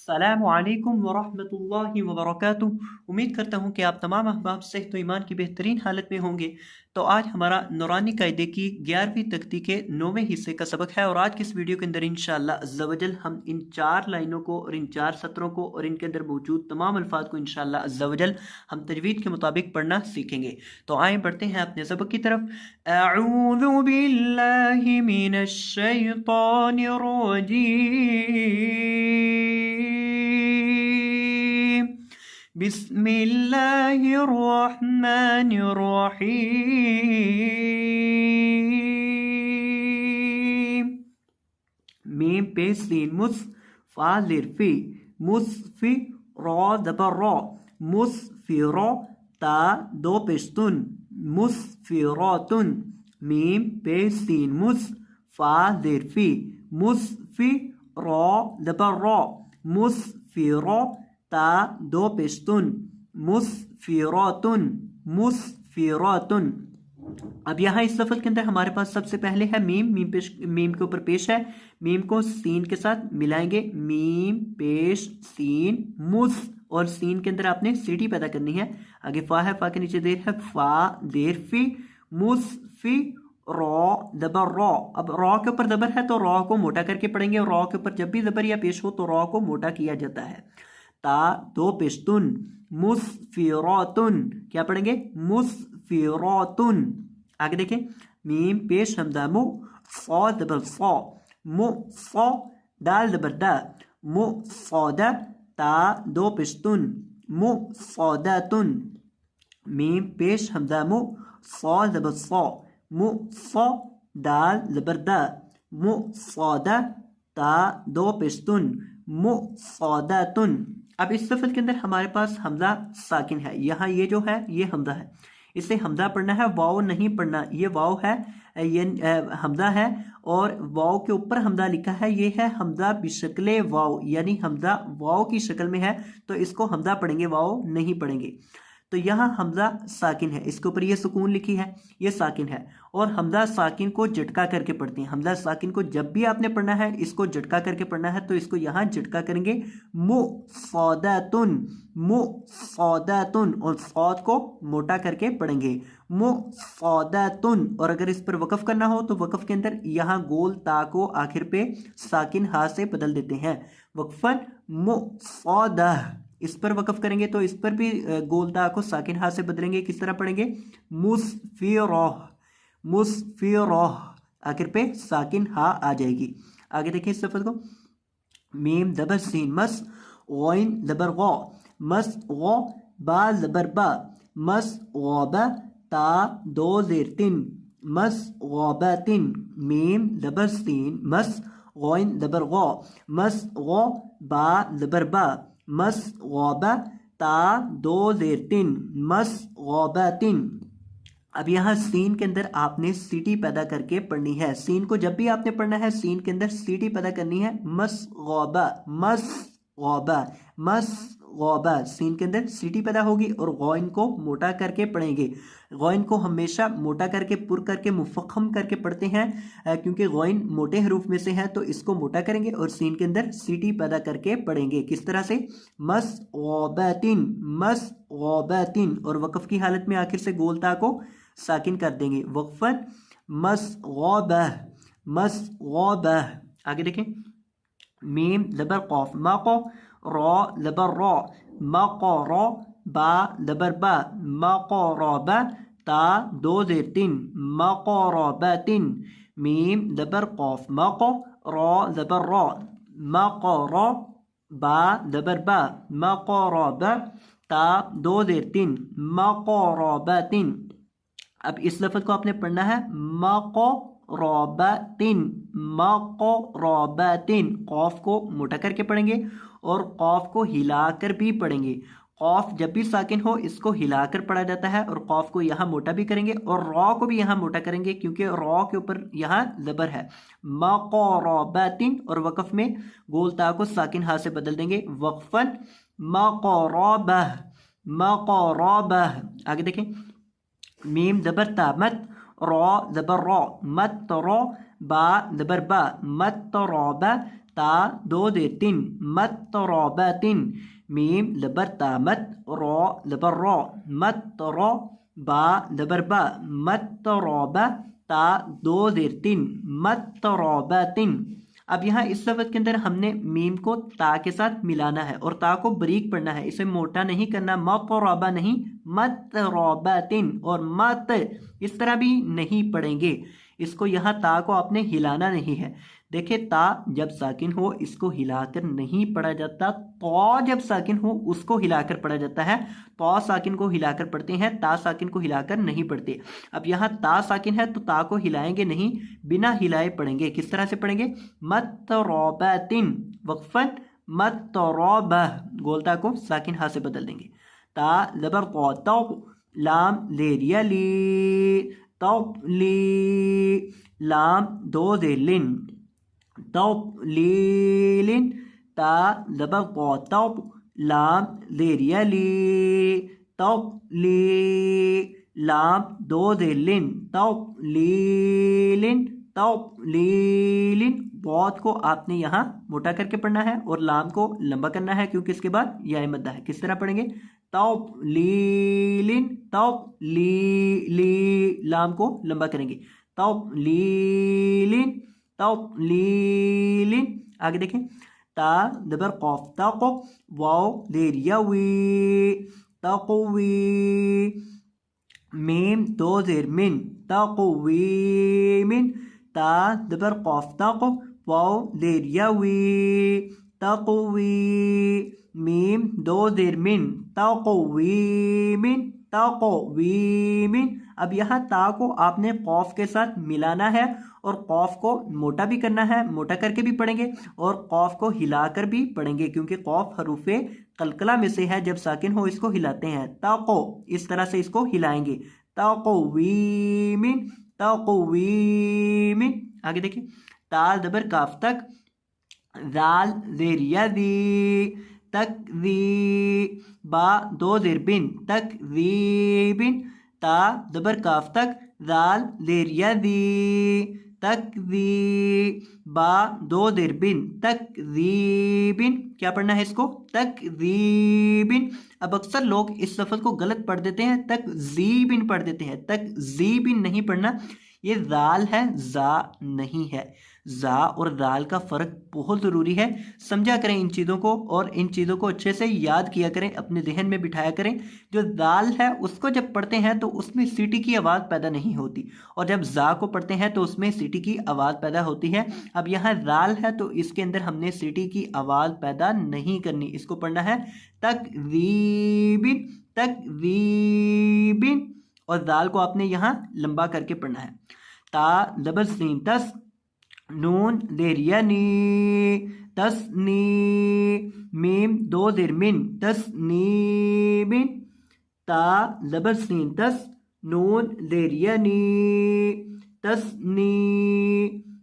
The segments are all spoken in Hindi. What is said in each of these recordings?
अस्सलामु अलैकुम वरहमतुल्लाहि वबरकातुहू। उम्मीद करता हूँ कि आप तमाम अहबाब सेहत व ईमान की बेहतरीन हालत में होंगे। तो आज हमारा नूरानी कायदे की 11वीं तख्ती के 9वें हिस्से का सबक है और आज की इस वीडियो के अंदर इंशाअल्लाह अज़्ज़ा वजल हम इन 4 लाइनों को और इन 4 सत्रों को और इनके अंदर मौजूद तमाम अल्फाज को इंशाअल्लाह अज़्ज़ा वजल हम तजवीद के मुताबिक पढ़ना सीखेंगे। तो आए बढ़ते हैं अपने सबक की तरफ। अऊज़ु बिल्लाहि मिनश शैतानिर रजीम। बिस्मिल्लाहिर्रहमानिर्रहीम। मीम पे सीन मुस फा लिरफी मुसफी रॉ दबर रॉ मुसफिरो ता दो पेस्तुन मुसफिरोतुन। मीम पे सीन मुस फा लिरफी मुसफी रॉ दबर रॉ मुसफिरो ता दो पेस्तुन मुसफिरोतुन मुसफिरोतुन। अब यहाँ इस लफ्ज़ के अंदर हमारे पास सबसे पहले है मीम। मीम के ऊपर पेश है। मीम को सीन के साथ मिलाएंगे। मीम पेश सीन मुस और सीन के अंदर आपने सीटी पैदा करनी है। आगे फा है, फा के नीचे देर है, फा देर फी मुसफी रॉ दबर रॉ। अब रॉ के ऊपर दबर है तो रॉ को मोटा करके पढ़ेंगे और रॉ के ऊपर जब भी दबर या पेश हो तो रॉ को मोटा किया जाता है। ता दो पेस्तुन मुसफिरोतुन। क्या पढ़ेंगे? मुसफिरोतुन। आगे देखें, मीम पेश हमदा मु फौ दबर फौ मु फौ दाल दबर दा मु फौदा ता दो पेस्तुन मु फौदातुन। मीम पेश हमदा मु फौ दबर फौ मु फौ दाल दबर दा मु फौदा ता दो पेस्तुन मु फौदातुन। अब इस लफ्ज़ के अंदर हमारे पास हमजा साकिन है। यहाँ ये जो है ये हमजा है, इसे हमजा पढ़ना है, वाव नहीं पढ़ना। ये वाव है, ये हमजा है और वाव के ऊपर हमजा लिखा है। ये है हमजा बिशक्ले वाव, यानी हमजा वाव की शक्ल में है तो इसको हमजा पढ़ेंगे, वाव नहीं पढ़ेंगे। तो यहाँ हमजा साकिन है, इसके ऊपर ये सुकून लिखी है, ये साकिन है और हमजा साकिन को झटका करके पढ़ते हैं। हमजा साकिन को जब भी आपने पढ़ना है इसको झटका करके पढ़ना है तो इसको यहाँ झटका करेंगे मुफ़ौदातुन मुफ़ौदातुन और फौद को मोटा करके पढ़ेंगे मुफ़ौदातुन। और अगर इस पर वक़फ़ करना हो तो वक़फ़ के अंदर यहाँ गोल ता को आखिर पे साकिन हा से बदल देते हैं। वक़फ़न मुफ़ौदा, इस पर वक़फ़ करेंगे तो इस पर भी गोल ता को साकिन हा से बदलेंगे। किस तरह पढ़ेंगे? मुसफिरोह मुसफिरोह, आखिर पे साकिन हा आ जाएगी। आगे देखिए इस लफ्ज़ को, मीम दबर सीन मस गौइन दबर गौ मस गौ बा दबर बा मस गौबा ता दो ज़ेर तिन मस गौबातिन। मीम दबर सीन मस गौइन दबर गौ मस गौ बा दबर बा मस गौबा ता दो ज़ेर तिन मस गौबातिन। अब यहाँ सीन के अंदर आपने सीटी पैदा करके पढ़नी है। सीन को जब भी आपने पढ़ना है सीन के अंदर सीटी पैदा करनी है। मस गौबा मस गौबा मस गौबा, सीन के अंदर सीटी पैदा होगी और गौइन को मोटा करके पढ़ेंगे। गौइन को हमेशा मोटा करके पुर करके मुफख्खम करके पढ़ते हैं क्योंकि गौइन मोटे हरूफ में से है तो इसको मोटा करेंगे और सीन के अंदर सीटी पैदा करके पढ़ेंगे। किस तरह से? मस गौबातिन मस गौबातिन और वक़फ़ की हालत में आखिर से गोल ता को साकिन कर देंगे। वक़फ़न मस गौबह मस गौबह। आगे देखें, मीम ज़बर क़ाफ मा क़ौ रॉ ज़बर रॉ मा क़ौ रॉ बा ज़बर बा मा क़ौ रॉ बा ता दो ज़ेर तिन मा क़ौ रॉ बा तिन। मीम ज़बर क़ाफ मा क़ौ रॉ ज़बर रॉ मा क़ौ रॉ बा ज़बर बा मा क़ौ रॉ बा ता दो ज़ेर तिन मा क़ौ रॉ बा तिन। अब इस लफ्ज़ को आपने पढ़ना है माको रौबातिन माको रौबातिन। कौफ को मोटा करके पढ़ेंगे और कौफ को हिलाकर भी पढ़ेंगे। कौफ जब भी साकिन हो इसको हिलाकर पढ़ा जाता है और कौफ को यहाँ मोटा भी करेंगे और रॉ को भी यहाँ मोटा करेंगे क्योंकि रॉ के ऊपर यहाँ ज़बर है। माको रौबातिन और वक़फ़ में गोल ता को साकिन हा से बदल देंगे। वक़फ़न माको रौबह माको रौबह। आगे देखें, मीम ज़बर ता मत रॉ ज़बर रॉ मत रॉ बा ज़बर बा मत रॉ बा ता दो देर तिन मतरबातिन मीम लबर तामत रॉ लबर रॉ मतरौ बा लबर बा मतरबा ता दो देर तिन मतरबातिन। अब यहाँ इस लफ्ज के अंदर हमने मीम को ता के साथ मिलाना है और ता को बारीक पढ़ना है, इसे मोटा नहीं करना, मतरबा नहीं मतरबातिन। और मत इस तरह भी नहीं पढ़ेंगे, इसको यहाँ ता को आपने हिलाना नहीं है। देखिए ता जब साकिन हो इसको हिलाकर नहीं पढ़ा जाता, तो जब साकिन हो उसको हिलाकर पढ़ा जाता है। तो साकिन को हिलाकर पढ़ते हैं, ता साकिन को हिलाकर नहीं पढ़ते। अब यहाँ ता साकिन है तो ता को हिलाएंगे नहीं, बिना हिलाए पढ़ेंगे। किस तरह से पढ़ेंगे? मतरबातिन वक्फन मतरबह, गोलता को साकिन हा से बदल देंगे। ता लबर तो लाम लेरिया ली तो ली लाम दो दे लिन तो लीलिन ता लबर तो लाम लेरिया ली तो ली लाम दो दे लिन तो लीलिन तो लीलिन। बहुत को आपने यहाँ मोटा करके पढ़ना है और लाम को लंबा करना है क्योंकि इसके बाद या मद्दा है। किस तरह पढ़ेंगे? तौप लीलिन तौप ली लाम को लंबा करेंगे, तौप लीलिन तौप लीलिन। आगे देखें, ता दबर कौफ ताको वाओ देरिया वी तकवी मीम दो जेर मिन तकवी मिन ता दबर कौफ ताको वाओ देरिया वी तकवी मीम दो देर मिन तकवीमिन तकवीमिन। अब यहाँ ता को आपने कौफ के साथ मिलाना है और कौफ को मोटा भी करना है, मोटा करके भी पढ़ेंगे और कौफ को हिलाकर भी पढ़ेंगे क्योंकि कौफ हरूफे कलकला में से है, जब साकिन हो इसको हिलाते हैं। तको इस तरह से इसको हिलाएंगे, तकवीमिन तकवीमिन। आगे देखिए, ताल दबर काफ तक जाल जेरिया दी तक दी बा दो जेर बिन तक बिन ता दबर काफ तक जाल जेरिया दी तक दी बा दो देर बिन तक बिन। क्या पढ़ना है इसको? तक बिन। अब अक्सर लोग इस लफ्ज को गलत पढ़ देते हैं, तक बिन पढ़ देते हैं, तक बिन नहीं पढ़ना। ये जाल है, जा नहीं है। जा और दाल का फ़र्क बहुत ज़रूरी है, समझा करें इन चीज़ों को और इन चीज़ों को अच्छे से याद किया करें, अपने जहन में बिठाया करें। जो दाल है उसको जब पढ़ते हैं तो उसमें सीटी की आवाज़ पैदा नहीं होती और जब जा को पढ़ते हैं तो उसमें सीटी की आवाज़ पैदा होती है। अब यहाँ दाल है तो इसके अंदर हमने सीटी की आवाज़ पैदा नहीं करनी, इसको पढ़ना है तकरीबिन तकरीबिन और दाल को आपने यहाँ लंबा करके पढ़ना है। ता लबर सीन तस नून देरिया नी तस्नी मीम दो देर मिन तस्नी मिन ता लबर सीन तस नून देरिया नी तस्नी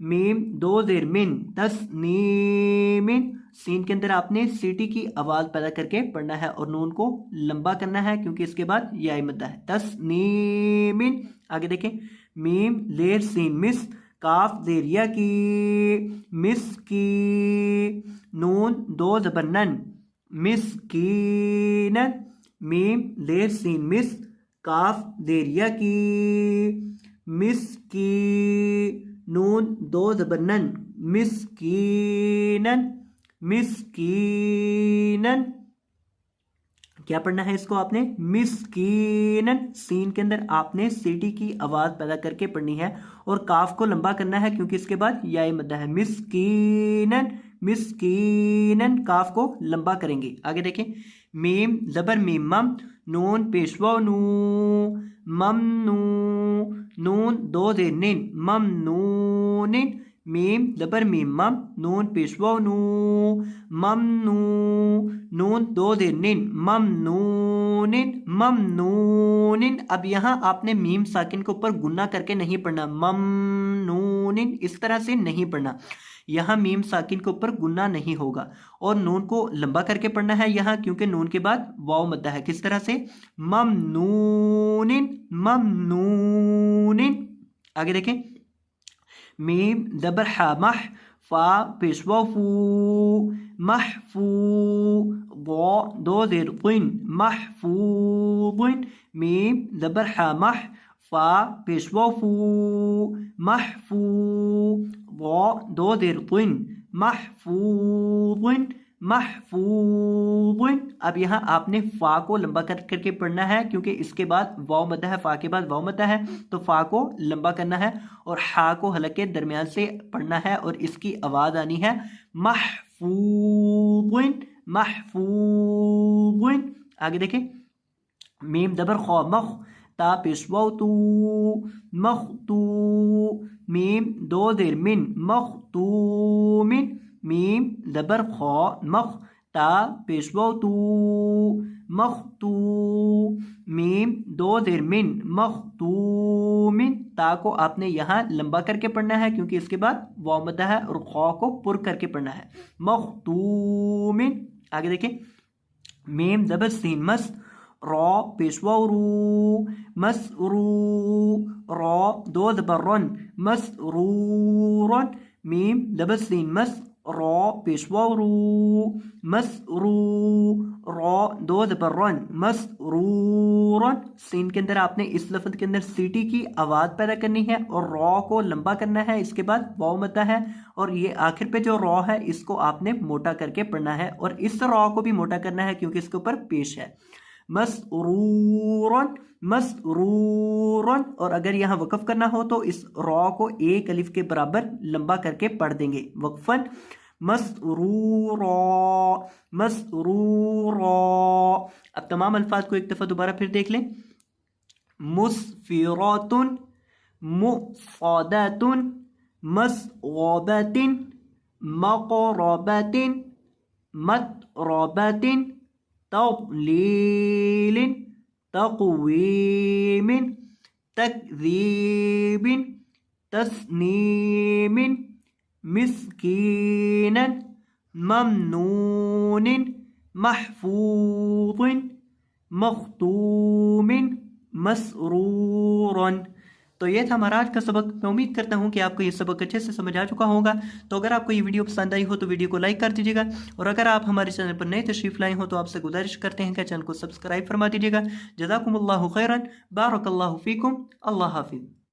मीम दो देर मिन तस्नी मिन। सीन के अंदर आपने सीटी की आवाज़ पैदा करके पढ़ना है और नून को लंबा करना है क्योंकि इसके बाद या मद्दा है, तस्नी मिन। आगे देखें, मीम लेर सीन मिस काफ देरिया की मिस की नून दो जबरनन मिस्कीनन मीम लेर सीन मिस काफ देरिया की मिस की नून दो जबरनन मिस्कीनन मिस्कीनन। क्या पढ़ना है इसको आपने? मिस्कीनन। सीन के अंदर आपने सीटी की आवाज़ पैदा करके पढ़नी है और काफ को लंबा करना है क्योंकि इसके बाद या मद्दा है। मिस्कीनन मिस्कीनन काफ को लंबा करेंगे। आगे देखें, मीम जबर मीम मम नून पेशवा नू ममनू नून दो देर निन ममनूनिन मीम जबर मीम मम नून पेशवा नू ममनू नून दो देर निन ममनूनिन ममनूनिन। अब यहाँ आपने मीम साकिन के ऊपर गुन्ना करके नहीं पढ़ना, ममनूनिन इस तरह से नहीं पढ़ना। यहाँ मीम साकिन के ऊपर गुन्ना नहीं होगा और नून को लंबा करके पढ़ना है यहाँ क्योंकि नून के बाद वाव मद्दा है। किस तरह से? ममनूनिन ममनूनिन। आगे देखें, मीम जबर हा मह फा पेशवा फू महफू दो ज़ेर क़िन महफूज़िन मीम ज़बर हा मह फा पेशवा फू महफू दो ज़ेर क़िन महफूज़िन महफूज़िन। अब यहाँ आपने फ़ा को लंबा करके पढ़ना है क्योंकि इसके बाद वाव मद्दा है, फ़ा के बाद वाव मद्दा है, तो फ़ा को लंबा करना है और हा को हलक के दरमियान से पढ़ना है और इसकी आवाज़ आनी है महफूज़िन महफूज़िन। आगे देखें, मीम ज़बर खौ मख ता पेशवा तू मखतू मीम दो ज़ेर मिन मखतूमिन मीम ज़बर खौ मख ता पेशवा तू मखतू मीम दो ज़ेर मिन मखतूमिन। ता को आपने यहाँ लंबा करके पढ़ना है क्योंकि इसके बाद वाव मद्दा है और खौ को पुर करके पढ़ना है मखतूमिन। आगे देखें, मीम ज़बर सीन मस रॉ पेशवा रू मसरू रॉ दो ज़बर रन मसरूरन मीम ज़बर सीन मस रॉ पेशवा रू मसरू रॉ दो ज़बर रन मसरूरन। सीन के अंदर आपने इस लफ्ज़ के अंदर सीटी की आवाज़ पैदा करनी है और रॉ को लंबा करना है, इसके बाद वाव मद्दा है और ये आखिर पे जो रॉ है इसको आपने मोटा करके पढ़ना है और इस रॉ को भी मोटा करना है क्योंकि इसके ऊपर पेश है मसरूरन मसरूरन। और अगर यहाँ वक़फ़ करना हो तो इस रॉ को एक अलिफ के बराबर लंबा करके पढ़ देंगे वक़फ़न मसरूरा मसरूरा। अब तमाम अल्फाज को एक दफ़ा दोबारा फिर देख लें, मुस्फिरातुन मुफ़ादातुन मसग़ाबातिन मक़रबातिन मतरबातिन तक़लीलिन तक़वीमिन तकज़ीबिन तस्नीमिन मिस्कीनन ममनूनिन महफूज़िन मख़तूमिन मसरूरन। तो ये था हमारा आज का सबक। मैं उम्मीद करता हूँ कि आपको ये सबक अच्छे से समझ आ चुका होगा। तो अगर आपको ये वीडियो पसंद आई हो तो वीडियो को लाइक कर दीजिएगा और अगर आप हमारे चैनल पर नए तशरीफ़ लाए हो तो आपसे गुजारिश करते हैं कि चैनल को सब्सक्राइब फरमा दीजिएगा। जज़ाकुमुल्लाहु खैरन, बारकल्लाहु फ़ीकुम, अल्लाह हाफ़िज़।